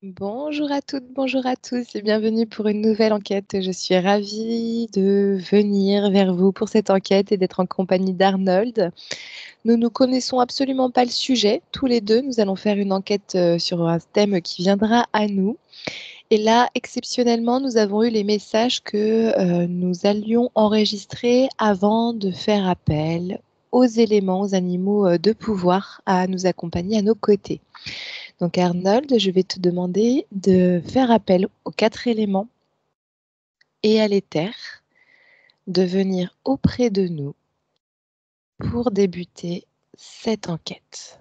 Bonjour à toutes, bonjour à tous et bienvenue pour une nouvelle enquête. Je suis ravie de venir vers vous pour cette enquête et d'être en compagnie d'Arnold. Nous ne connaissons absolument pas le sujet, tous les deux. Nous allons faire une enquête sur un thème qui viendra à nous. Et là, exceptionnellement, nous avons eu les messages que nous allions enregistrer avant de faire appel aux éléments, aux animaux de pouvoir à nous accompagner à nos côtés. Donc Arnold, je vais te demander de faire appel aux 4 éléments et à l'éther, de venir auprès de nous pour débuter cette enquête.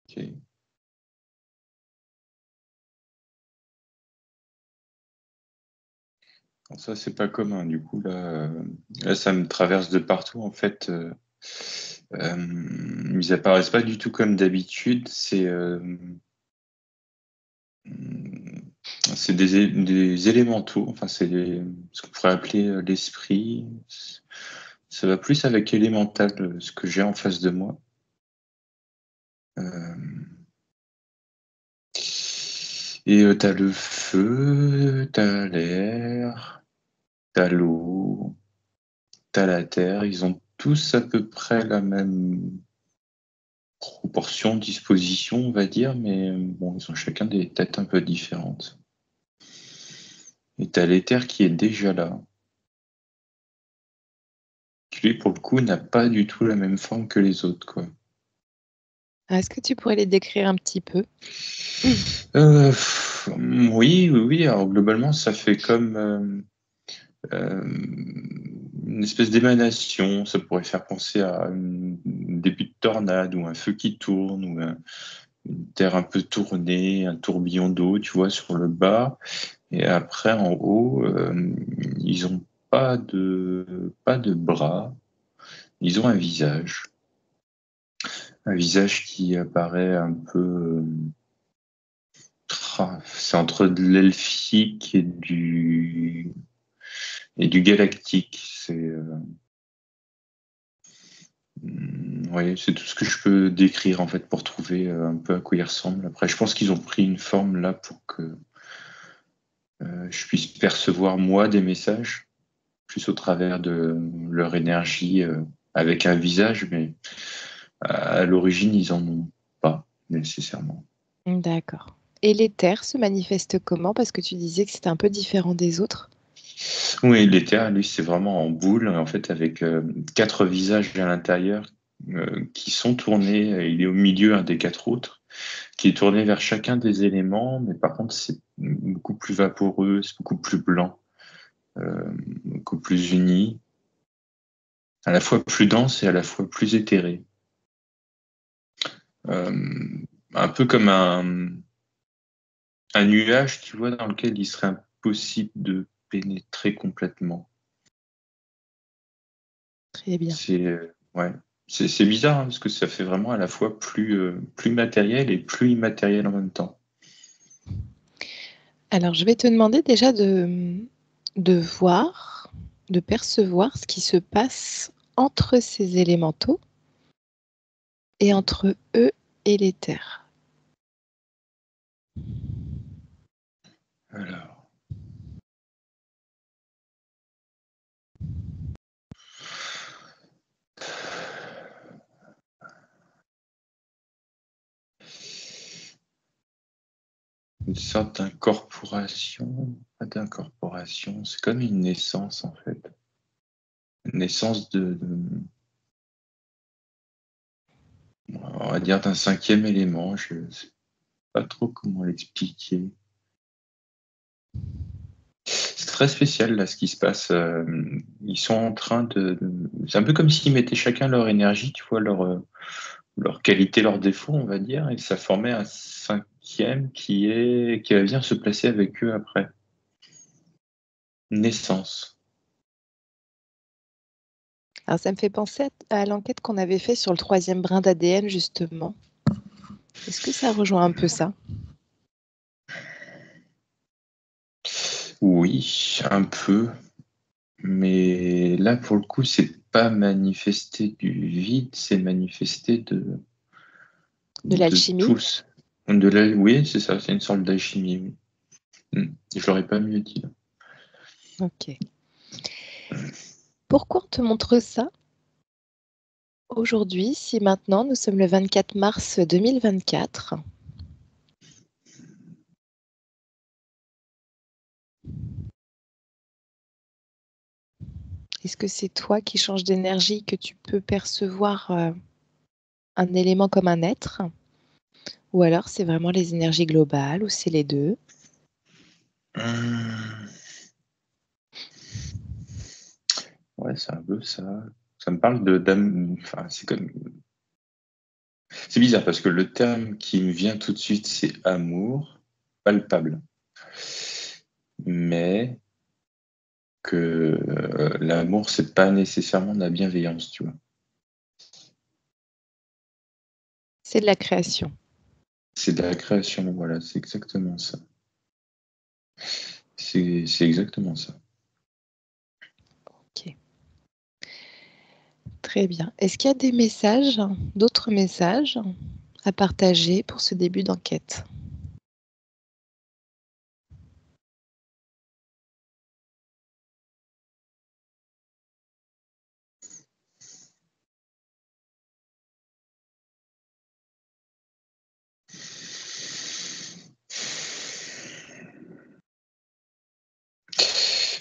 Ok. Alors ça, c'est pas commun. Du coup, là, ça me traverse de partout. En fait, ils apparaissent pas du tout comme d'habitude. C'est des élémentaux. Enfin, ce qu'on pourrait appeler l'esprit. Ça va plus avec élémental, ce que j'ai en face de moi. Euh, Et t'as le feu, t'as l'air, t'as l'eau, t'as la terre. Ils ont tous à peu près la même proportion, disposition, on va dire, mais bon, ils ont chacun des têtes un peu différentes. Et t'as l'éther qui est déjà là, qui lui, pour le coup, n'a pas du tout la même forme que les autres, quoi. Est-ce que tu pourrais les décrire un petit peu? Oui, oui, oui. Alors globalement, ça fait comme une espèce d'émanation. Ça pourrait faire penser à un début de tornade ou un feu qui tourne ou une terre un peu tournée, un tourbillon d'eau, tu vois, sur le bas. Et après, en haut, ils ont pas de bras. Ils ont un visage qui apparaît un peu. C'est entre de l'elfique et du galactique. Ouais, c'est tout ce que je peux décrire en fait pour trouver un peu à quoi ils ressemblent. Après, je pense qu'ils ont pris une forme là pour que je puisse percevoir moi des messages, plus au travers de leur énergie avec un visage, mais à l'origine, ils en ont pas nécessairement. D'accord. Et l'éther se manifeste comment? Parce que tu disais que c'était un peu différent des autres. Oui, l'éther, lui, c'est vraiment en boule, en fait, avec 4 visages à l'intérieur qui sont tournés. Il est au milieu, un des 4 autres, qui est tourné vers chacun des éléments, mais par contre, c'est beaucoup plus vaporeux, c'est beaucoup plus blanc, beaucoup plus uni, à la fois plus dense et à la fois plus éthéré. Euh, un peu comme un nuage, tu vois, dans lequel il serait impossible de pénétrer complètement. Très bien. Ouais, c'est bizarre hein, parce que ça fait vraiment à la fois plus matériel et plus immatériel en même temps. Alors, je vais te demander déjà de voir, de percevoir ce qui se passe entre ces élémentaux et entre eux et l'éther. Alors, une sorte d'incorporation, pas d'incorporation, c'est comme une naissance en fait. Une naissance on va dire d'un cinquième élément, je ne sais pas trop comment l'expliquer. C'est très spécial là ce qui se passe. Ils sont en train c'est un peu comme s'ils mettaient chacun leur énergie, tu vois, leur qualité, leurs défauts, on va dire, et ça formait un cinquième qui va venir se placer avec eux après. Naissance. Alors, ça me fait penser à l'enquête qu'on avait fait sur le troisième brin d'ADN, justement. Est-ce que ça rejoint un peu ça? Oui, un peu. Mais là, pour le coup, c'est pas manifester du vide, c'est manifester De de l'alchimie? tous. Oui, c'est ça, c'est une sorte d'alchimie. Oui. Je l'aurais pas mieux dit. Ok. Pourquoi on te montre ça aujourd'hui, si maintenant nous sommes le 24 mars 2024? Est-ce que c'est toi qui changes d'énergie, que tu peux percevoir un élément comme un être? Ou alors c'est vraiment les énergies globales, ou c'est les deux? Hum, Ouais, c'est un peu ça. Ça me parle de d'âme. Enfin, c'est bizarre parce que le terme qui me vient tout de suite, c'est amour, palpable. Mais que l'amour, c'est pas nécessairement de la bienveillance, tu vois. C'est de la création. C'est de la création, voilà, c'est exactement ça. C'est exactement ça. Ok, très bien. Est-ce qu'il y a des messages, d'autres messages à partager pour ce début d'enquête?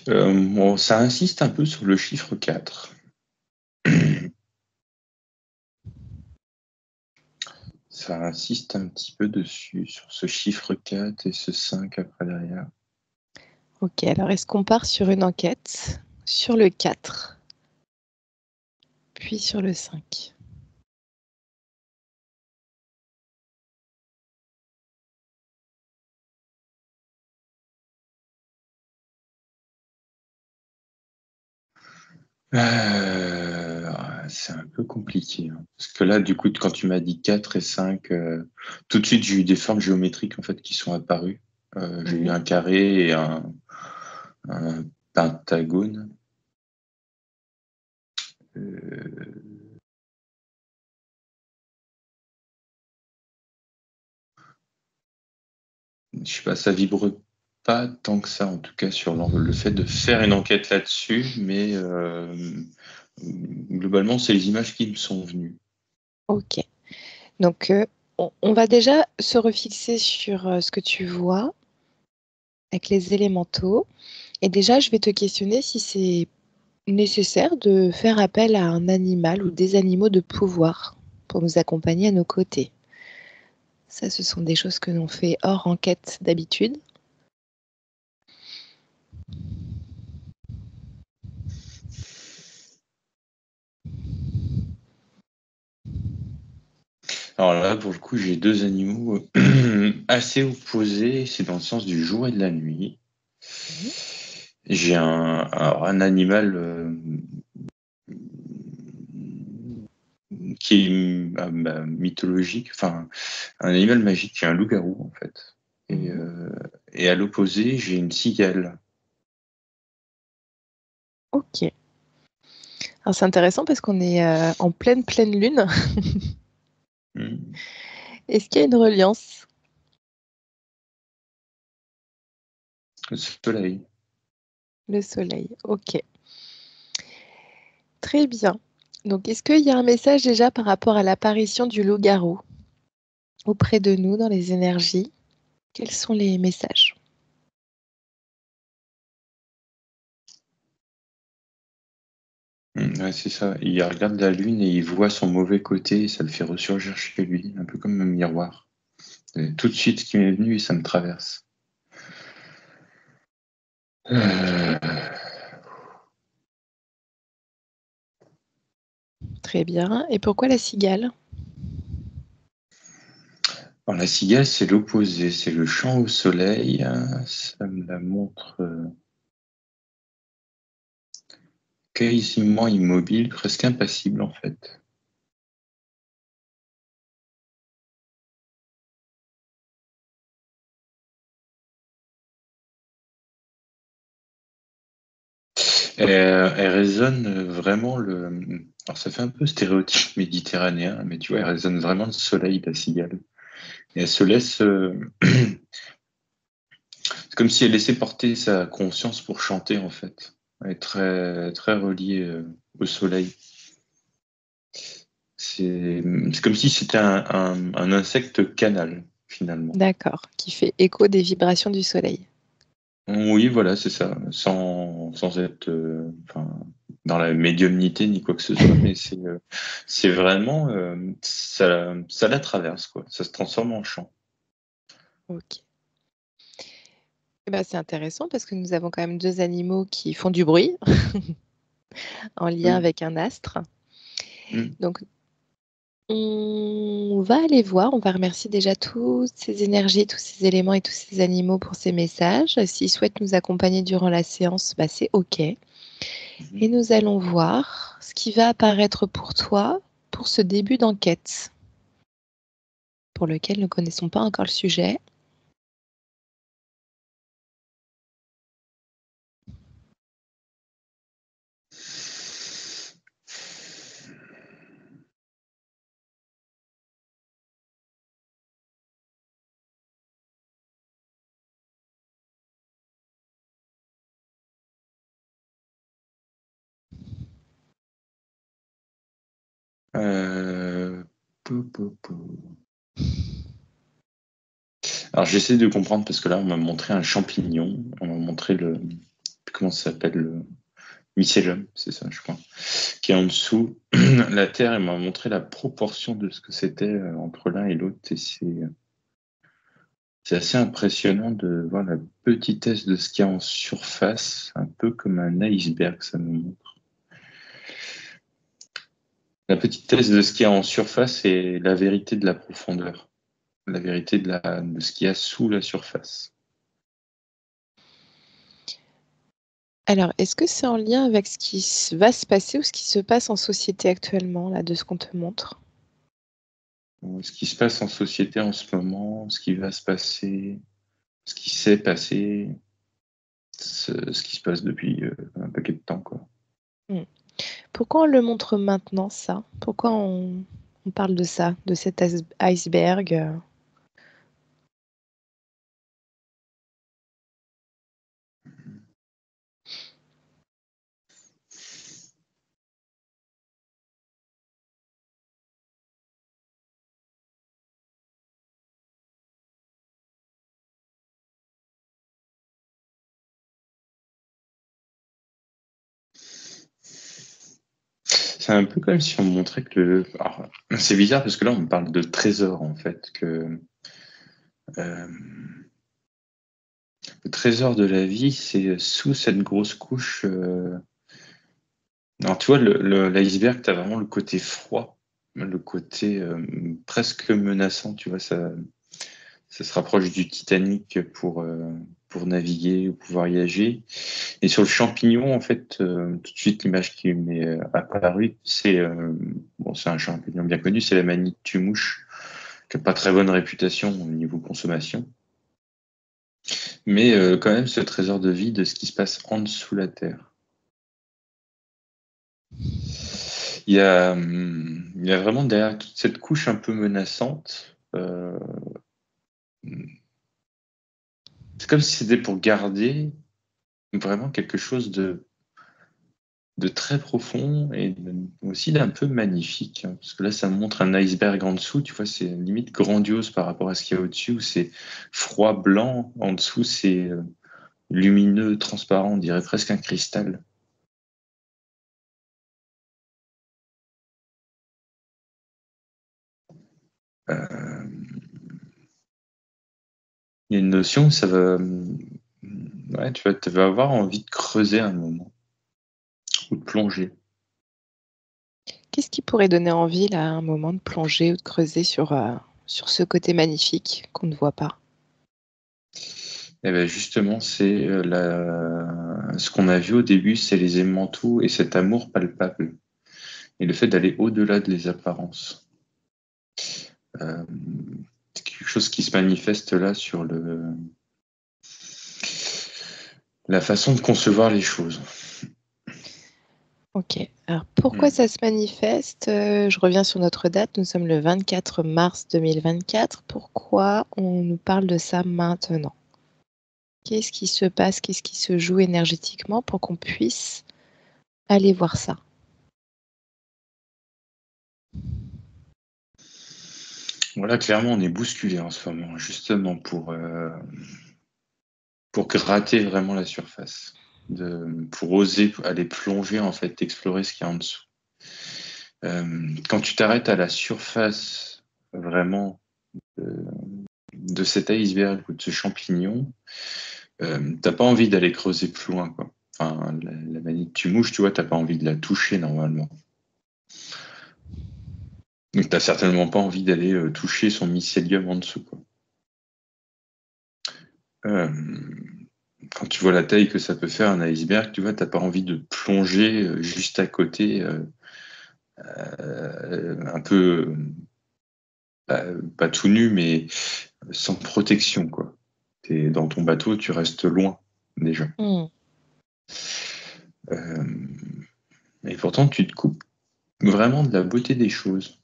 Bon, ça insiste un peu sur le chiffre 4. Ça insiste un petit peu dessus, sur ce chiffre 4 et ce 5 après derrière. Ok, alors est-ce qu'on part sur une enquête sur le 4, puis sur le 5? C'est un peu compliqué, hein. Parce que là, du coup, quand tu m'as dit 4 et 5, tout de suite, j'ai eu des formes géométriques en fait, qui sont apparues. J'ai eu Mhm. un carré et un pentagone. Euh, je sais pas, ça vibre pas tant que ça, en tout cas, sur le fait de faire une enquête là-dessus, mais globalement, c'est les images qui me sont venues. Ok, donc on va déjà se refixer sur ce que tu vois avec les élémentaux. Et déjà, je vais te questionner si c'est nécessaire de faire appel à un animal ou des animaux de pouvoir pour nous accompagner à nos côtés. Ça, ce sont des choses que l'on fait hors enquête d'habitude. Alors là, pour le coup, j'ai deux animaux assez opposés, c'est dans le sens du jour et de la nuit. Mhm. J'ai alors un animal qui est mythologique, enfin un animal magique qui est un loup-garou en fait. Et, Mhm. euh, et à l'opposé, j'ai une cigale. Ok. Alors c'est intéressant parce qu'on est en pleine lune. Hmm. Est-ce qu'il y a une reliance? Le soleil. Le soleil. Ok. Très bien. Donc, est-ce qu'il y a un message déjà par rapport à l'apparition du loup-garou auprès de nous dans les énergies? Quels sont les messages? Ouais, c'est ça. Il regarde la lune et il voit son mauvais côté et ça le fait ressurgir chez lui, un peu comme un miroir. Et tout de suite, ce qui m'est venu, ça me traverse. Ok. Très bien. Et pourquoi la cigale? Alors, la cigale, c'est l'opposé, c'est le chant au soleil. Ça me la montre quasiment immobile, presque impassible en fait. Elle résonne vraiment alors ça fait un peu stéréotype méditerranéen, mais tu vois, elle résonne vraiment le soleil, la cigale. Et elle se laisse, c'est comme si elle laissait porter sa conscience pour chanter, en fait. Elle est très, très reliée au soleil. C'est comme si c'était un insecte canal, finalement. D'accord, qui fait écho des vibrations du soleil. Oui, voilà, c'est ça, sans être enfin, dans la médiumnité ni quoi que ce soit, mais c'est vraiment, ça la traverse, quoi. Ça se transforme en chant. OK. Eh ben, c'est intéressant parce que nous avons quand même 2 animaux qui font du bruit en lien Oui. avec un astre. Mm. Donc on va aller voir, on va remercier déjà toutes ces énergies, tous ces éléments et tous ces animaux pour ces messages. S'ils souhaitent nous accompagner durant la séance, bah, c'est OK. Et Mhm. nous allons voir ce qui va apparaître pour toi pour ce début d'enquête, pour lequel nous ne connaissons pas encore le sujet. Euh, pou. Alors j'essaie de comprendre parce que là on m'a montré un champignon, on m'a montré comment ça s'appelle, le mycélium, c'est ça je crois, qui est en dessous la terre, et m'a montré la proportion de ce que c'était entre l'un et l'autre, et c'est assez impressionnant de voir la petitesse de ce qu'il y a en surface, un peu comme un iceberg, ça me montre. La petitesse de ce qu'il y a en surface et la vérité de la profondeur, la vérité de ce qu'il y a sous la surface. Alors, est-ce que c'est en lien avec ce qui va se passer ou ce qui se passe en société actuellement, là, de ce qu'on te montre? Ce qui se passe en société en ce moment, ce qui va se passer, ce qui s'est passé, ce qui se passe depuis un paquet de temps, quoi. Mmh. Pourquoi on le montre maintenant, ça? Pourquoi on parle de ça, de cet iceberg? C'est un peu comme si on montrait que alors, c'est bizarre parce que là on me parle de trésor en fait, que euh, le trésor de la vie c'est sous cette grosse couche. Alors tu vois, l'iceberg, tu as vraiment le côté froid, le côté presque menaçant, tu vois, ça se rapproche du Titanic pour naviguer ou pour voyager. Et sur le champignon, en fait, tout de suite, l'image qui m'est apparue, c'est un champignon bien connu, c'est la manite mouche, qui n'a pas très bonne réputation au niveau consommation. Mais quand même, ce trésor de vie de ce qui se passe en dessous la terre. Il y a vraiment derrière toute cette couche un peu menaçante, c'est comme si c'était pour garder vraiment quelque chose de très profond et aussi d'un peu magnifique, hein, parce que là, ça me montre un iceberg en dessous, tu vois, c'est limite grandiose par rapport à ce qu'il y a au-dessus, où c'est froid blanc, en dessous, c'est lumineux, transparent, on dirait presque un cristal. Euh, Il y a une notion où ça va. Ouais, tu vas avoir envie de creuser un moment, ou de plonger. Qu'est-ce qui pourrait donner envie, là, à un moment, de plonger ou de creuser sur ce côté magnifique qu'on ne voit pas? Et ben justement, c'est ce qu'on a vu au début, c'est les aimants-tout et cet amour palpable. Et le fait d'aller au-delà des apparences. Euh, c'est quelque chose qui se manifeste là sur la façon de concevoir les choses. OK. Alors pourquoi Mm. ça se manifeste? Je reviens sur notre date, nous sommes le 24 mars 2024. Pourquoi on nous parle de ça maintenant? Qu'est-ce qui se passe? Qu'est-ce qui se joue énergétiquement pour qu'on puisse aller voir ça? Voilà, clairement, on est bousculé en ce moment, justement pour gratter vraiment la surface, pour oser aller plonger, en fait, explorer ce qu'il y a en dessous. Quand tu t'arrêtes à la surface vraiment de cet iceberg ou de ce champignon, t'as pas envie d'aller creuser plus loin, quoi. Enfin, la manite tu mouches, tu vois, t'as pas envie de la toucher normalement. Donc t'as certainement pas envie d'aller toucher son mycélium en dessous, quoi. Euh, Quand tu vois la taille que ça peut faire un iceberg, tu vois, t'as pas envie de plonger juste à côté, un peu pas tout nu, mais sans protection, quoi. T'es dans ton bateau, tu restes loin déjà. Mmh. Euh, et pourtant, tu te coupes vraiment de la beauté des choses.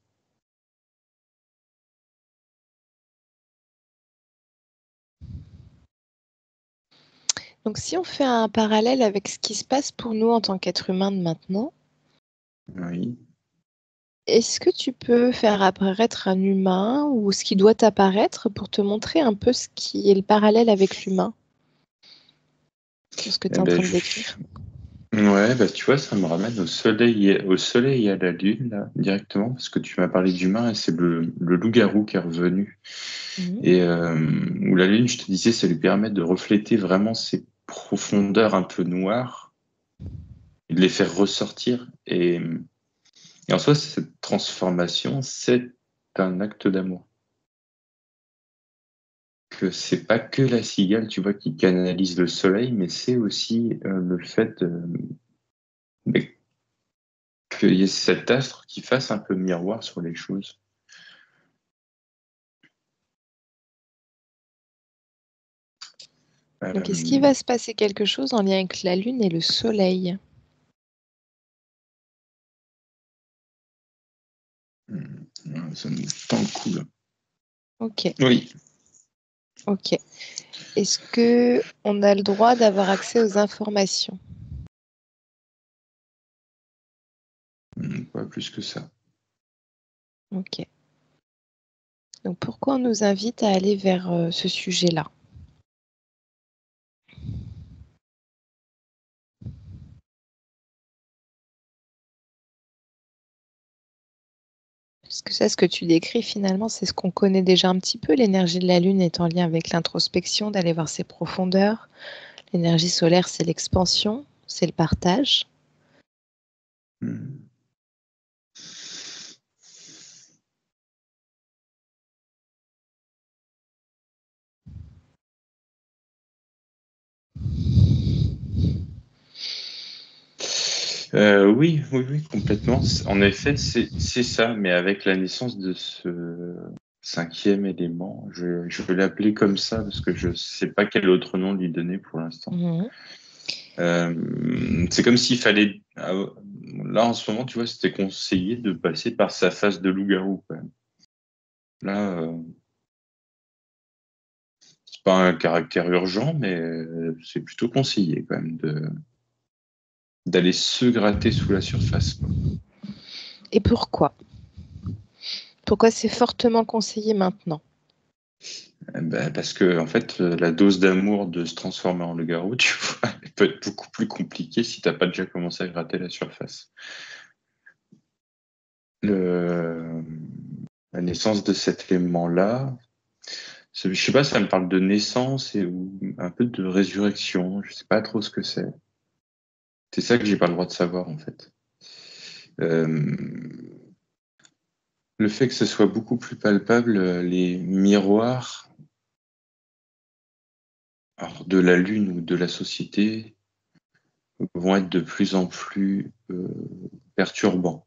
Donc si on fait un parallèle avec ce qui se passe pour nous en tant qu'être humain de maintenant, Oui. est-ce que tu peux faire apparaître un humain ou ce qui doit apparaître pour te montrer un peu ce qui est le parallèle avec l'humain? Sur ce que tu Eh es en ben, train de décrire? ouais, bah, tu vois, ça me ramène au soleil et à la lune, là, directement, parce que tu m'as parlé d'humain et c'est le loup-garou qui est revenu. Mmh. Et où la lune, je te disais, ça lui permet de refléter vraiment ces profondeurs un peu noires et de les faire ressortir. Et en soi, cette transformation, c'est un acte d'amour. Que c'est pas que la cigale, tu vois, qui canalise le soleil, mais c'est aussi le fait mais qu'il y ait cet astre qui fasse un peu miroir sur les choses. Donc est-ce qu'il Euh, va se passer quelque chose en lien avec la lune et le soleil? ça me tend le coup, là. OK, Oui. OK. Est-ce qu'on a le droit d'avoir accès aux informations? Pas plus que ça. OK. Donc pourquoi on nous invite à aller vers, ce sujet-là? Parce que ça, ce que tu décris finalement, c'est ce qu'on connaît déjà un petit peu. L'énergie de la lune est en lien avec l'introspection, d'aller voir ses profondeurs. L'énergie solaire, c'est l'expansion, c'est le partage. Hmm. Oui, oui, oui, complètement. En effet, c'est ça, mais avec la naissance de ce cinquième élément, je vais l'appeler comme ça parce que je sais pas quel autre nom lui donner pour l'instant. Mmh. C'est comme s'il fallait. Là, en ce moment, tu vois, c'était conseillé de passer par sa phase de loup-garou, quand même. Là, c'est pas un caractère urgent, mais c'est plutôt conseillé, quand même, d'aller se gratter sous la surface, quoi. Et pourquoi? Pourquoi c'est fortement conseillé maintenant? Ben, parce que en fait, la dose d'amour de se transformer en loup-garou, tu vois, elle peut être beaucoup plus compliquée si t'as pas déjà commencé à gratter la surface. Le- La naissance de cet élément-là, je sais pas, ça me parle de naissance ou un peu de résurrection. Je sais pas trop ce que c'est. C'est ça que j'ai pas le droit de savoir en fait. Euh, le fait que ce soit beaucoup plus palpable, les miroirs, alors de la lune ou de la société, vont être de plus en plus perturbants.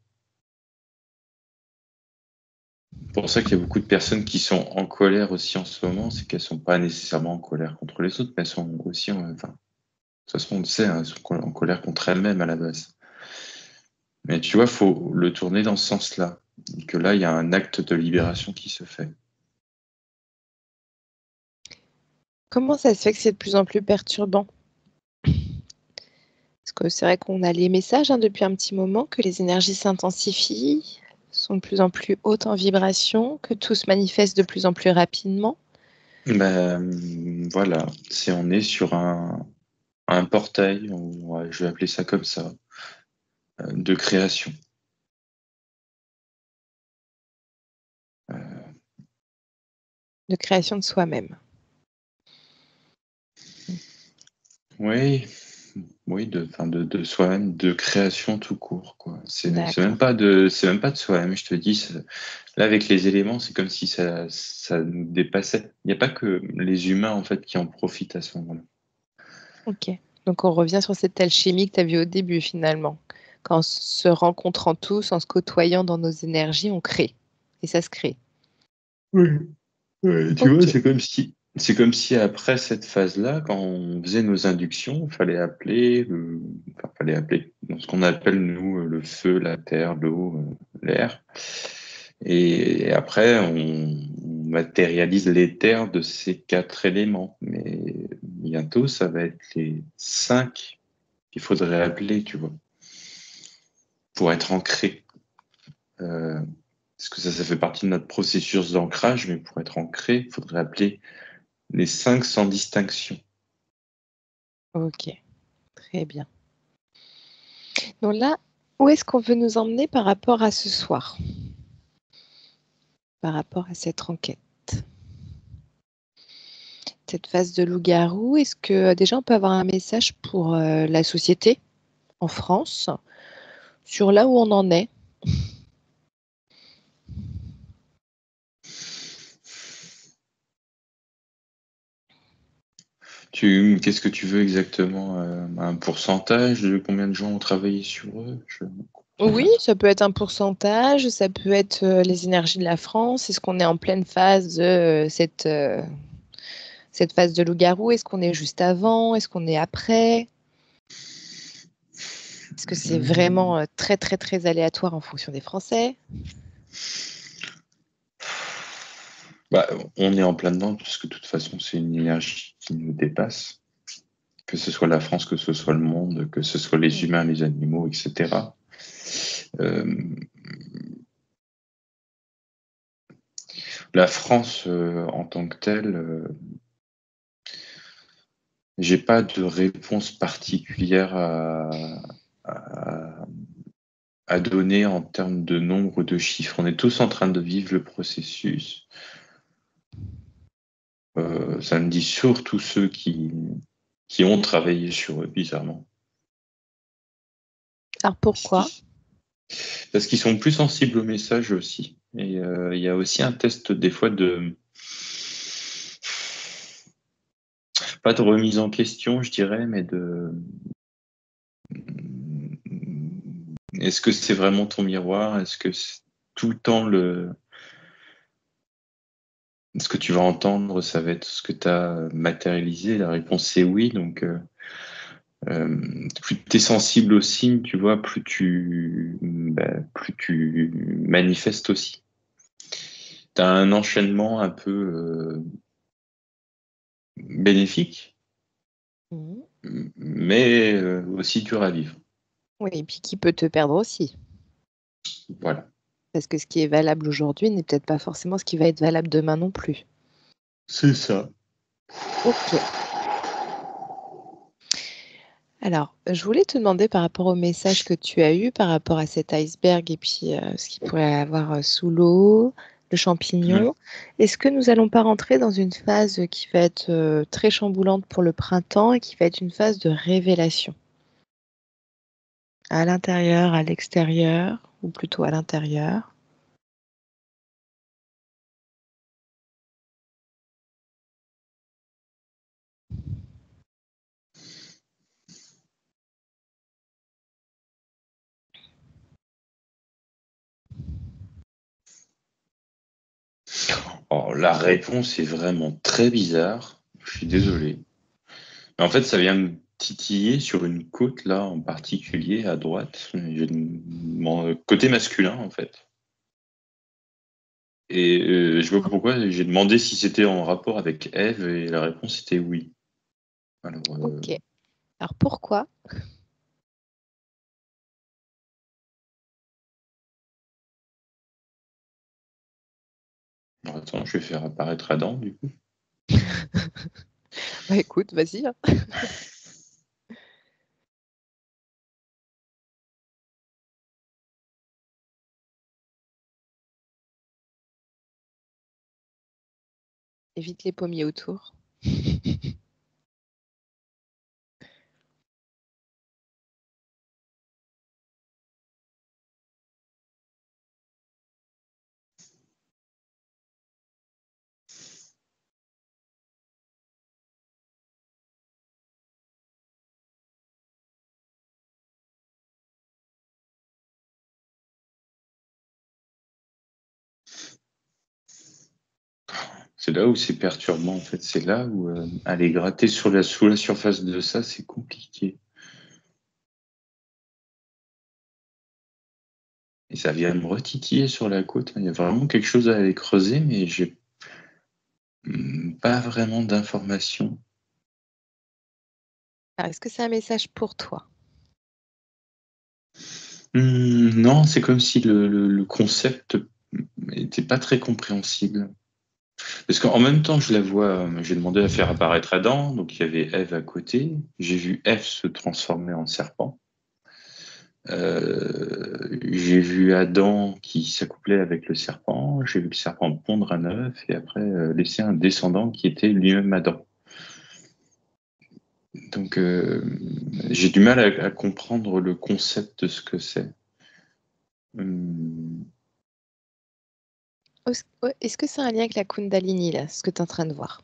C'est pour ça qu'il y a beaucoup de personnes qui sont en colère aussi en ce moment, c'est qu'elles sont pas nécessairement en colère contre les autres, mais elles sont aussi, enfin, de toute façon, on le sait, hein, elles sont en colère contre elles-mêmes à la base. Mais tu vois, il faut le tourner dans ce sens-là. Que là, il y a un acte de libération qui se fait. Comment ça se fait que c'est de plus en plus perturbant? Parce que c'est vrai qu'on a les messages depuis un petit moment, que les énergies s'intensifient, sont de plus en plus hautes en vibration, que tout se manifeste de plus en plus rapidement. Voilà, on est sur un portail, je vais appeler ça comme ça, de création. De création de soi-même. Oui, oui, de soi-même, de création tout court, quoi. C'est même D'accord. pas c'est même pas de soi-même, je te dis. Là, avec les éléments, c'est comme si ça nous dépassait. Il n'y a pas que les humains, en fait, qui en profitent à ce moment-là. Ok. Donc on revient sur cette alchimie que tu as vue au début finalement. Qu'en se rencontrant tous, en se côtoyant dans nos énergies, on crée. Et ça se crée. Oui. Ouais, tu vois, Ok. c'est comme si après cette phase-là, quand on faisait nos inductions, il fallait appeler, fallait appeler dans ce qu'on appelle nous le feu, la terre, l'eau, l'air. Et après, on matérialise l'éther de ces quatre éléments. Mais bientôt, ça va être les cinq qu'il faudrait appeler, tu vois, pour être ancré. Euh, Parce que ça fait partie de notre processus d'ancrage, mais pour être ancré, il faudrait appeler les cinq sans distinction. Ok. Très bien. Donc là, où est-ce qu'on veut nous emmener par rapport à ce soir? Par rapport à cette enquête? Cette phase de loup-garou, est-ce que déjà on peut avoir un message pour la société en France sur là où on en est? Qu'est-ce que tu veux exactement? Un pourcentage de combien de gens ont travaillé sur eux? Je ne comprends Oui, pas trop. ça peut être un pourcentage, ça peut être les énergies de la France. Est-ce qu'on est en pleine phase de cette phase de loup-garou? Est-ce qu'on est juste avant? Est-ce qu'on est après? Est-ce que c'est Hum, vraiment très, très, très aléatoire en fonction des Français? Bah, on est en plein dedans, puisque de toute façon, c'est une énergie qui nous dépasse. Que ce soit la France, que ce soit le monde, que ce soit les humains, les animaux, etc. Euh, la France, en tant que telle, j'ai pas de réponse particulière à, à donner en termes de nombre de chiffres. On est tous en train de vivre le processus. Ça me dit surtout ceux qui ont travaillé sur eux, bizarrement. Alors pourquoi? Parce qu'ils sont plus sensibles au message aussi. Et il y a aussi un test des fois de pas de remise en question, je dirais, mais de est-ce que c'est vraiment ton miroir? Est-ce que tout le temps ce que tu vas entendre, ça va être ce que tu as matérialisé? La réponse c'est oui. Donc plus tu es sensible aux signes, tu vois, plus tu manifestes aussi. Tu as un enchaînement un peu bénéfique, Mhm. mais aussi dur à vivre. Oui, et puis qui peut te perdre aussi. Voilà, Parce que ce qui est valable aujourd'hui n'est peut-être pas forcément ce qui va être valable demain non plus. c'est ça. Ok. Alors, je voulais te demander par rapport au message que tu as eu, par rapport à cet iceberg et puis ce qu'il pourrait y avoir sous l'eau, le Mhm. champignon. Est-ce que nous n'allons pas rentrer dans une phase qui va être très chamboulante pour le printemps et qui va être une phase de révélation? À l'intérieur, à l'extérieur, ou plutôt à l'intérieur? Oh, la réponse est vraiment très bizarre. Je suis désolé. En fait, ça vient me titiller sur une côte là en particulier à droite. mon côté masculin, en fait. Et je sais pas pourquoi, j'ai demandé si c'était en rapport avec Ève, et la réponse était oui. Alors, Ok. Alors pourquoi? attends, je vais faire apparaître Adam, du coup. Bah écoute, vas-y, hein. Évite les pommiers autour. C'est là où c'est perturbant, en fait. C'est là où aller gratter sous la surface de ça, c'est compliqué. Et ça vient me retitiller sur la côte. Il y a vraiment quelque chose à aller creuser, mais j'ai pas vraiment d'informations. Alors, est-ce que c'est un message pour toi? Non, c'est comme si le concept n'était pas très compréhensible. Parce qu'en même temps, je la vois, j'ai demandé à faire apparaître Adam, donc il y avait Ève à côté. J'ai vu Ève se transformer en serpent. J'ai vu Adam qui s'accouplait avec le serpent. J'ai vu le serpent pondre un œuf et après laisser un descendant qui était lui-même Adam. Donc j'ai du mal à comprendre le concept de ce que c'est. Hum, Est-ce que c'est un lien avec la Kundalini, là, ce que tu es en train de voir?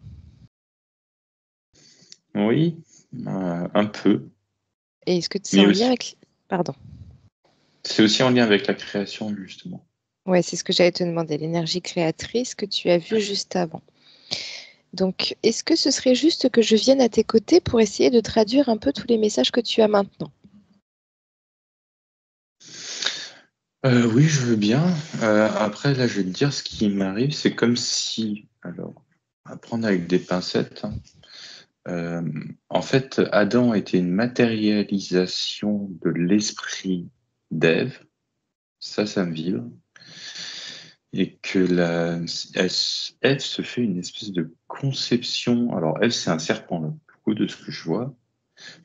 oui, un peu. Et est-ce que c'est Mais en lien aussi, avec... Pardon. c'est aussi en lien avec la création, justement. Ouais, c'est ce que j'allais te demander, l'énergie créatrice que tu as vue juste avant. Donc, est-ce que ce serait juste que je vienne à tes côtés pour essayer de traduire un peu tous les messages que tu as maintenant? Oui, je veux bien. Après, là, je vais te dire ce qui m'arrive. C'est comme si, alors, à prendre avec des pincettes, hein. Euh, en fait, Adam était une matérialisation de l'esprit d'Ève. Ça me vibre. Et que Ève se fait une espèce de conception. Alors, Ève, c'est un serpent, là, beaucoup de ce que je vois.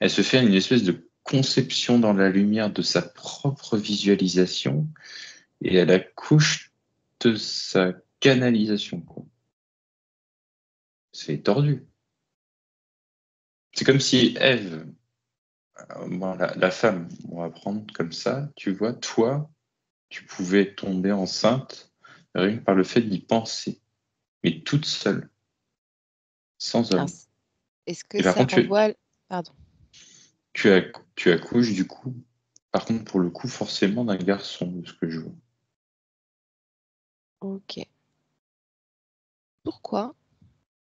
Elle se fait une espèce de conception dans la lumière de sa propre visualisation et elle accouche de sa canalisation, quoi. C'est tordu. C'est comme si Ève, bon, la femme, on va prendre comme ça, tu vois, toi, tu pouvais tomber enceinte rien que par le fait d'y penser, mais toute seule, sans Alors, homme. est-ce que Et par ça contre, renvoie... Pardon. tu accouches du coup, par contre, pour le coup, forcément d'un garçon, de ce que je vois. Ok. Pourquoi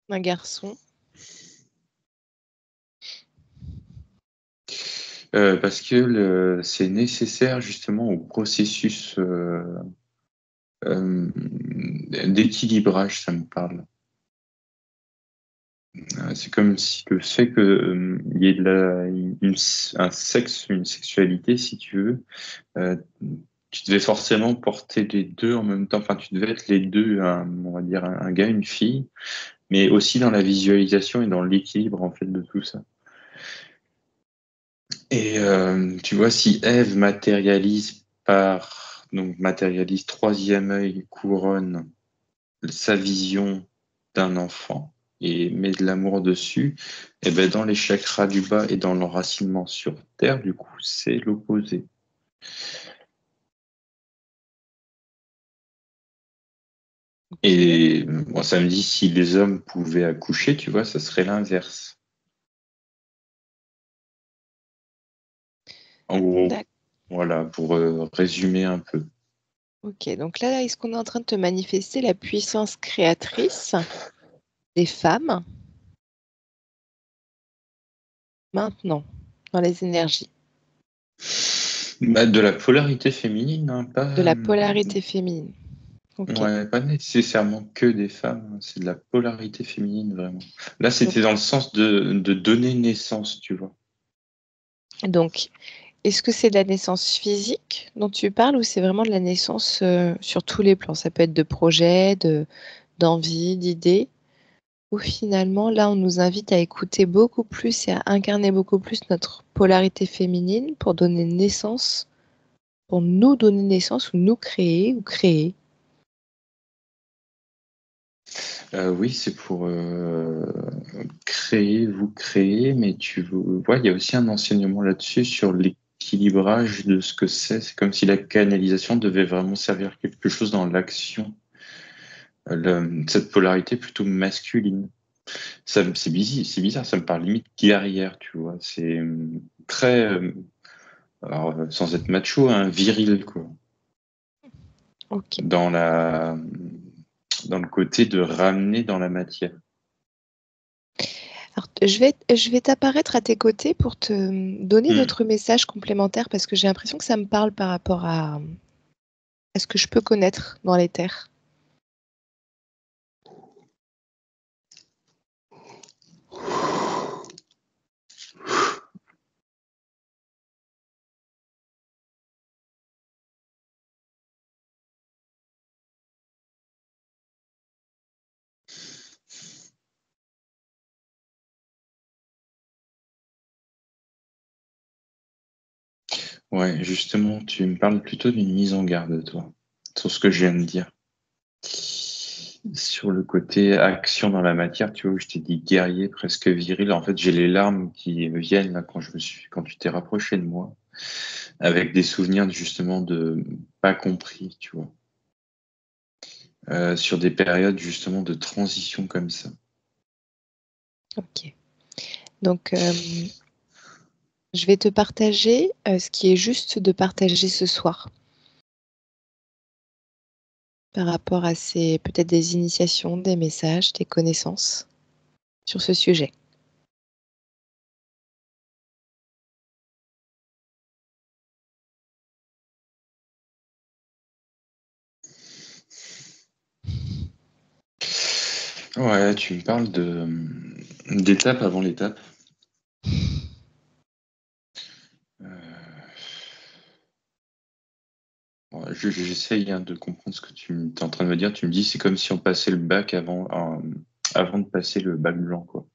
un garçon? Parce que c'est nécessaire justement au processus d'équilibrage, ça me parle. C'est comme si le fait que il y ait un sexe, une sexualité, si tu veux, euh, tu devais forcément porter les deux en même temps. Enfin, tu devais être les deux, on va dire un gars, une fille, mais aussi dans la visualisation et dans l'équilibre en fait de tout ça. Et tu vois, si Ève matérialise troisième œil, couronne sa vision d'un enfant et met de l'amour dessus, et ben dans les chakras du bas et dans l'enracinement sur Terre, du coup, c'est l'opposé. Ok. Et moi, ça me dit si les hommes pouvaient accoucher, tu vois, ça serait l'inverse. En gros, D'accord. voilà, pour résumer un peu. Ok. Donc là, est-ce qu'on est en train de te manifester la puissance créatrice des femmes maintenant, dans les énergies? Bah, de la polarité féminine, hein, De la polarité féminine. Ok. ouais, pas nécessairement que des femmes, hein, c'est de la polarité féminine, vraiment. Là, Donc, c'était dans le sens de donner naissance, tu vois. donc, est-ce que c'est de la naissance physique dont tu parles ou c'est vraiment de la naissance sur tous les plans? Ça peut être de projets, d'envie, d'idées, ou finalement, là, on nous invite à écouter beaucoup plus et à incarner beaucoup plus notre polarité féminine pour donner naissance, pour nous donner naissance ou nous créer ou créer. Oui, c'est pour créer, vous créer, mais vois, il y a aussi un enseignement là-dessus sur l'équilibrage de ce que c'est. C'est comme si la canalisation devait vraiment servir à quelque chose dans l'action. Cette polarité plutôt masculine. C'est bizarre, ça me parle limite guerrière, tu vois. C'est très, alors, sans être macho, hein, viril, quoi. Ok. Dans dans le côté de ramener dans la matière. Alors, je vais t'apparaître à tes côtés pour te donner Hmm. d'autres messages complémentaires parce que j'ai l'impression que ça me parle par rapport à ce que je peux connaître dans les terres. Ouais, justement, tu me parles plutôt d'une mise en garde, toi, sur ce que je viens de dire. Sur le côté action dans la matière, tu vois, où je t'ai dit guerrier, presque viril. En fait, j'ai les larmes qui me viennent là quand tu t'es rapproché de moi, avec des souvenirs justement de pas compris, tu vois. Sur des périodes justement de transition comme ça. Ok. Donc, je vais te partager ce qui est juste de partager ce soir par rapport à ces peut-être des initiations, des messages, des connaissances sur ce sujet. Ouais, tu me parles d'étape avant l'étape. Euh, ouais, j'essaye hein, de comprendre ce que tu es en train de me dire. Tu me dis c'est comme si on passait le bac avant de passer le bac blanc, quoi.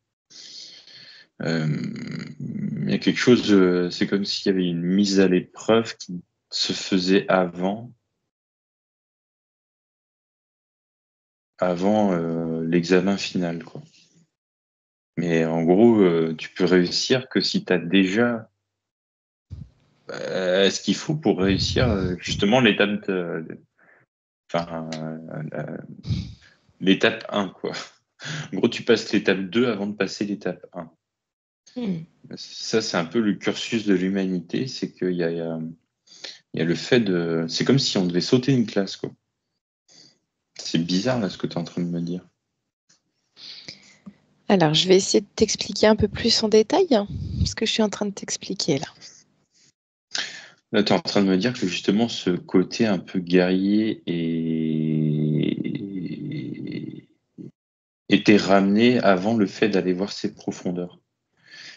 Il y a quelque chose, c'est comme s'il y avait une mise à l'épreuve qui se faisait avant l'examen final, quoi. Mais en gros, tu peux réussir que si tu as déjà ce qu'il faut pour réussir justement enfin, l'étape 1, quoi. En gros, tu passes l'étape 2 avant de passer l'étape 1. Hmm. Ça, c'est un peu le cursus de l'humanité, c'est il y a le fait de... C'est comme si on devait sauter une classe, quoi. C'est bizarre, là, ce que tu es en train de me dire. Alors, je vais essayer de t'expliquer un peu plus en détail ce que je suis en train de t'expliquer là. Là, tu es en train de me dire que justement, ce côté un peu guerrier était ramené avant le fait d'aller voir ses profondeurs.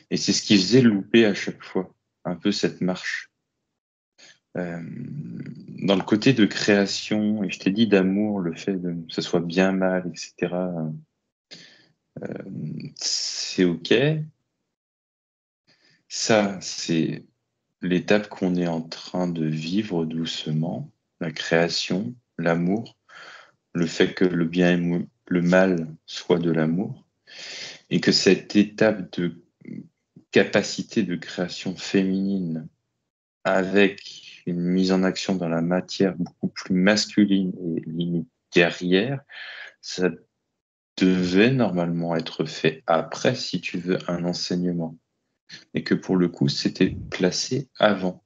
Et c'est ce qui faisait louper à chaque fois, un peu cette marche. Euh, dans le côté de création, et je t'ai dit d'amour, le fait que ce soit bien mal, etc., c'est OK. Ça, c'est l'étape qu'on est en train de vivre doucement, la création, l'amour, le fait que le bien et le mal soit de l'amour, et que cette étape de capacité de création féminine avec une mise en action dans la matière beaucoup plus masculine et limite guerrière, ça devait normalement être fait après, si tu veux, un enseignement. Et que pour le coup, c'était placé avant.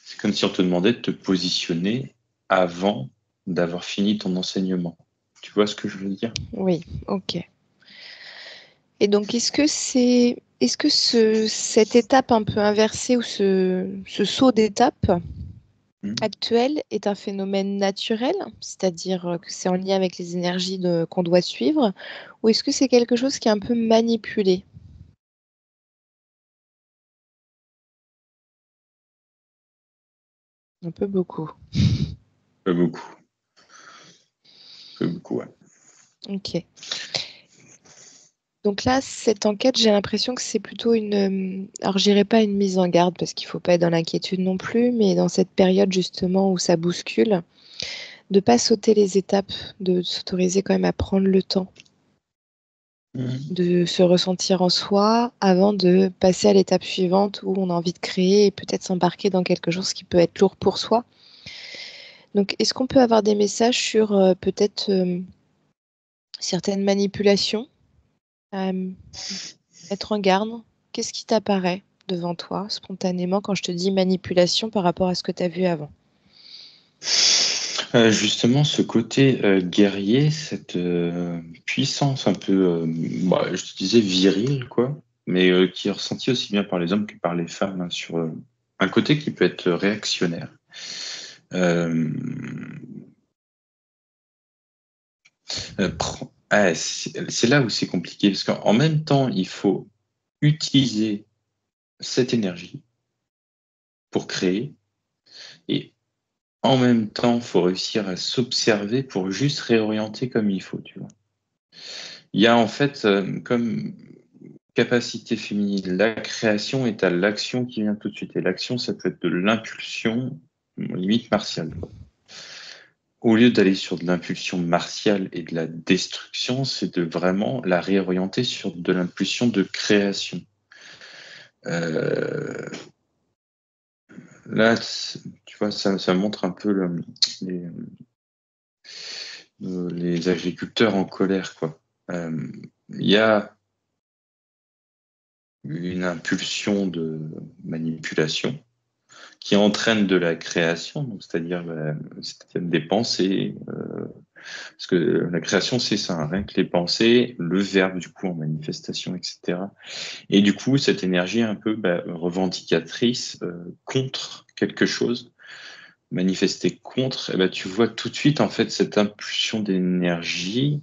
C'est comme si on te demandait de te positionner avant d'avoir fini ton enseignement. Tu vois ce que je veux dire? Oui, ok. Et donc, est-ce que c'est est-ce que cette étape un peu inversée ou ce saut d'étape actuel est un phénomène naturel, c'est-à-dire que c'est en lien avec les énergies qu'on doit suivre, ou est-ce que c'est quelque chose qui est un peu manipulé? Un peu beaucoup. Pas beaucoup. Pas beaucoup, ouais. Ok. Donc là, cette enquête, j'ai l'impression que c'est plutôt alors, je dirais pas une mise en garde parce qu'il faut pas être dans l'inquiétude non plus, mais dans cette période justement où ça bouscule, de pas sauter les étapes, de s'autoriser quand même à prendre le temps de se ressentir en soi avant de passer à l'étape suivante où on a envie de créer et peut-être s'embarquer dans quelque chose qui peut être lourd pour soi. Donc, est-ce qu'on peut avoir des messages sur peut-être certaines manipulations à mettre en garde? Qu'est-ce qui t'apparaît devant toi spontanément quand je te dis manipulation par rapport à ce que tu as vu avant? Justement, ce côté guerrier, cette puissance un peu, je te disais virile, quoi, mais qui est ressentie aussi bien par les hommes que par les femmes, hein, sur un côté qui peut être réactionnaire. Euh, c'est là où c'est compliqué, parce qu'en même temps, il faut utiliser cette énergie pour créer, et en même temps, il faut réussir à s'observer pour juste réorienter comme il faut, tu vois. Il y a en fait, comme capacité féminine, la création est à l'action qui vient tout de suite. Et l'action, ça peut être de l'impulsion, limite martiale, quoi. Au lieu d'aller sur de l'impulsion martiale et de la destruction, c'est de vraiment la réorienter sur de l'impulsion de création. Euh, Là, tu vois, ça montre un peu les, les agriculteurs en colère, quoi. Il y a une impulsion de manipulation qui entraîne de la création, donc c'est-à-dire des pensées, parce que la création c'est ça, hein, rien que les pensées, le verbe du coup en manifestation, etc. Et du coup cette énergie un peu revendicatrice contre quelque chose, manifestée contre, et tu vois tout de suite en fait cette impulsion d'énergie,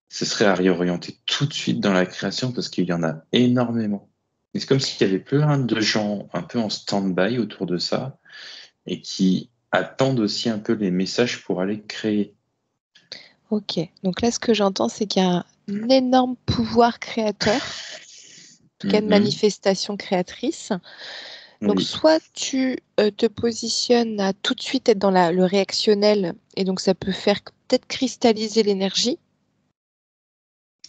ce serait à réorienter tout de suite dans la création parce qu'il y en a énormément. Et c'est comme s'il y avait plein de gens un peu en stand-by autour de ça et qui attendent aussi un peu les messages pour aller créer. Ok, donc là, ce que j'entends, c'est qu'il y a un énorme pouvoir créateur, en tout cas une Mhm. manifestation créatrice. Donc, Oui. soit tu te positionnes à tout de suite être dans le réactionnel, et donc ça peut faire peut-être cristalliser l'énergie.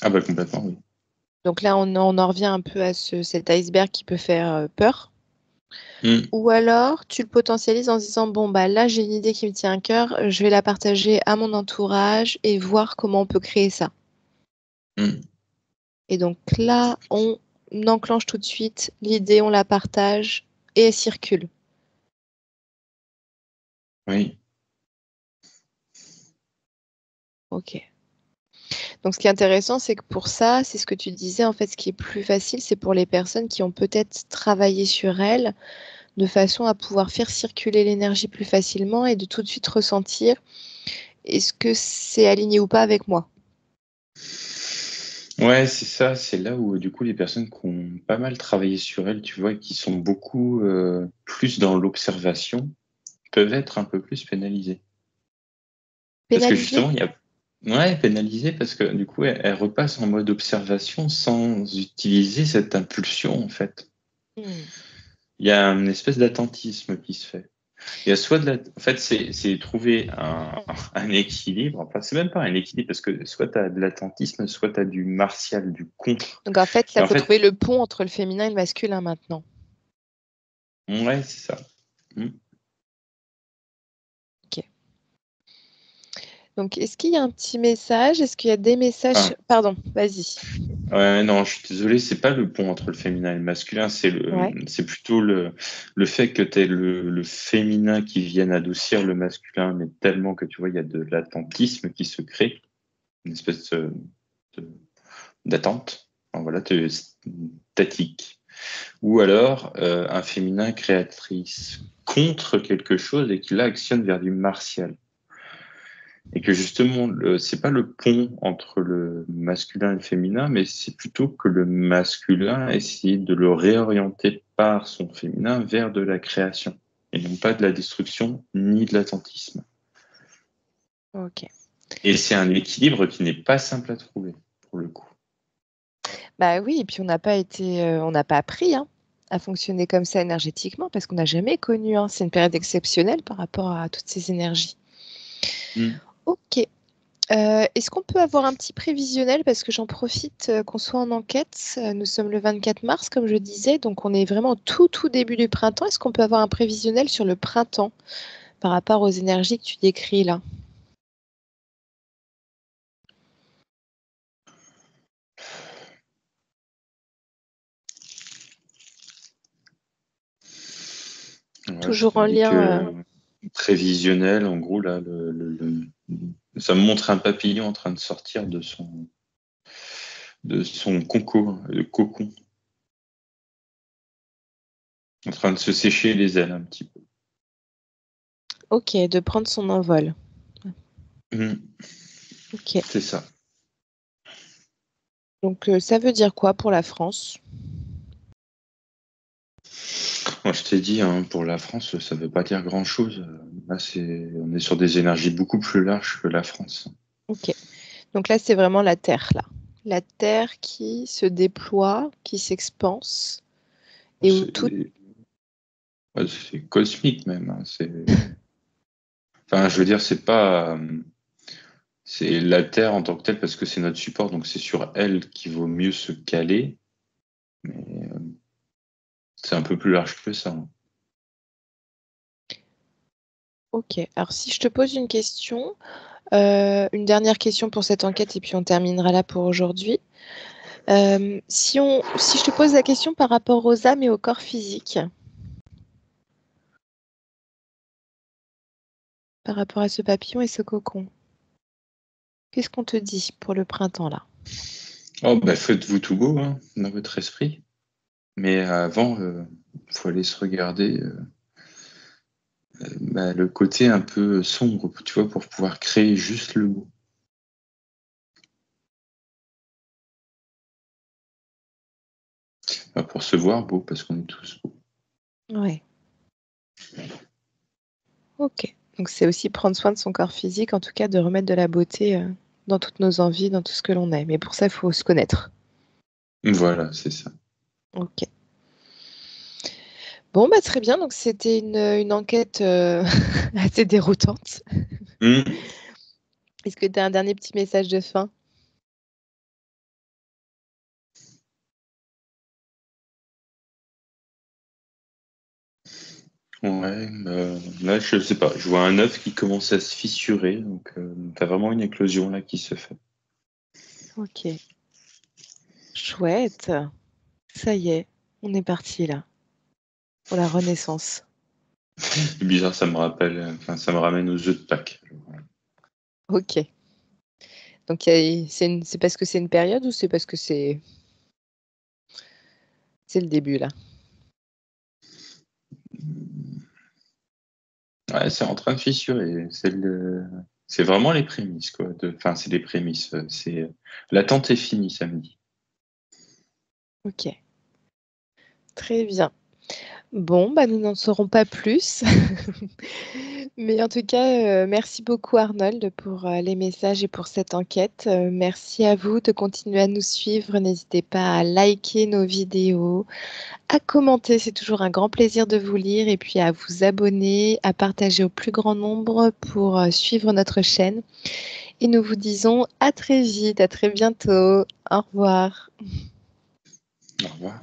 Ah bah complètement, oui. Donc là, on en revient un peu à cet iceberg qui peut faire peur. Mm. Ou alors, tu le potentialises en se disant, bon, bah là, j'ai une idée qui me tient à cœur, je vais la partager à mon entourage et voir comment on peut créer ça. Mm. Et donc là, on enclenche tout de suite l'idée, on la partage et elle circule. Oui. Ok. Donc ce qui est intéressant, c'est que pour ça, c'est ce que tu disais, en fait, ce qui est plus facile, c'est pour les personnes qui ont peut-être travaillé sur elles de façon à pouvoir faire circuler l'énergie plus facilement et de tout de suite ressentir est-ce que c'est aligné ou pas avec moi. Ouais, c'est ça, c'est là où du coup les personnes qui ont pas mal travaillé sur elles, tu vois, et qui sont beaucoup plus dans l'observation, peuvent être un peu plus pénalisées. Parce que Pénalisé? justement, il y a ouais, pénalisées parce que du coup, elles repassent en mode observation sans utiliser cette impulsion en fait. Hmm. Il y a une espèce d'attentisme qui se fait. Il y a soit de la... En fait, c'est trouver un équilibre. Enfin, c'est même pas un équilibre parce que soit tu as de l'attentisme, soit tu as du martial, du contre. Donc en fait, Et là, il en faut fait, trouver le pont entre le féminin et le masculin maintenant. ouais, c'est ça. Mm. Ok. Donc, est-ce qu'il y a un petit message? Est-ce qu'il y a des messages? Ah, Pardon, vas-y. ouais, non, je suis désolé, c'est pas le pont entre le féminin et le masculin, Ouais. c'est plutôt le fait que tu aies le féminin qui vienne adoucir le masculin, mais tellement que tu vois, il y a de l'attentisme qui se crée, une espèce de- d'attente. Enfin, voilà, tu statique. Ou alors un féminin créatrice contre quelque chose et qui là actionne vers du martial. Et que justement, c'est pas le pont entre le masculin et le féminin, mais c'est plutôt que le masculin essaye de le réorienter par son féminin vers de la création, et non pas de la destruction ni de l'attentisme. Ok. Et c'est un équilibre qui n'est pas simple à trouver, pour le coup. Bah oui, et puis on n'a pas appris à fonctionner comme ça énergétiquement parce qu'on n'a jamais connu. C'est une période exceptionnelle par rapport à toutes ces énergies. Ok. Est-ce qu'on peut avoir un petit prévisionnel parce que j'en profite qu'on soit en enquête. Nous sommes le 24 mars, comme je disais, donc on est vraiment au tout début du printemps. Est-ce qu'on peut avoir un prévisionnel sur le printemps par rapport aux énergies que tu décris là? Ouais, je Toujours te en dis lien. que prévisionnel, en gros, là, ça me montre un papillon en train de sortir de son cocon, en train de se sécher les ailes un petit peu. Ok, de prendre son envol. Ok. C'est ça. Donc ça veut dire quoi pour la France? Moi, je t'ai dit, pour la France, ça ne veut pas dire grand-chose. Là, on est sur des énergies beaucoup plus larges que la France. Ok. Donc là, c'est vraiment la Terre, là. La Terre qui se déploie, qui s'expanse et où tout. C'est cosmique même. Enfin, je veux dire, c'est pas. C'est la Terre en tant que telle parce que c'est notre support, donc c'est sur elle qu'il vaut mieux se caler. Mais c'est un peu plus large que ça. Ok. Alors si je te pose une question, une dernière question pour cette enquête et puis on terminera là pour aujourd'hui. Si je te pose la question par rapport aux âmes et au corps physique, par rapport à ce papillon et ce cocon, qu'est-ce qu'on te dit pour le printemps là? Oh, bah, faites-vous tout beau dans votre esprit. Mais avant, il faut aller se regarder le côté un peu sombre, tu vois, pour pouvoir créer juste le beau. Pour se voir beau, parce qu'on est tous beaux. Ouais. Ok. Donc c'est aussi prendre soin de son corps physique, en tout cas de remettre de la beauté dans toutes nos envies, dans tout ce que l'on est. Mais pour ça, il faut se connaître. Voilà, c'est ça. Ok. Bon, bah très bien. Donc c'était une enquête assez déroutante. Mmh. Est-ce que tu as un dernier petit message de fin? Ouais, là, je sais pas. Je vois un œuf qui commence à se fissurer, donc t'as vraiment une éclosion là qui se fait. Ok. Chouette. Ça y est, on est parti là pour la renaissance. C'est bizarre, ça me ramène aux œufs de Pâques. Ok. Donc c'est parce que c'est une période ou c'est parce que c'est le début là? Ouais, c'est en train de fissurer. C'est vraiment les prémices, quoi. Enfin, c'est les prémices. L'attente est finie samedi. Ok. Très bien. Bon, bah nous n'en saurons pas plus. Mais en tout cas, merci beaucoup Arnold pour les messages et pour cette enquête. Merci à vous de continuer à nous suivre. N'hésitez pas à liker nos vidéos, à commenter, c'est toujours un grand plaisir de vous lire et puis à vous abonner, à partager au plus grand nombre pour suivre notre chaîne. Et nous vous disons à très vite, à très bientôt. Au revoir. Au revoir.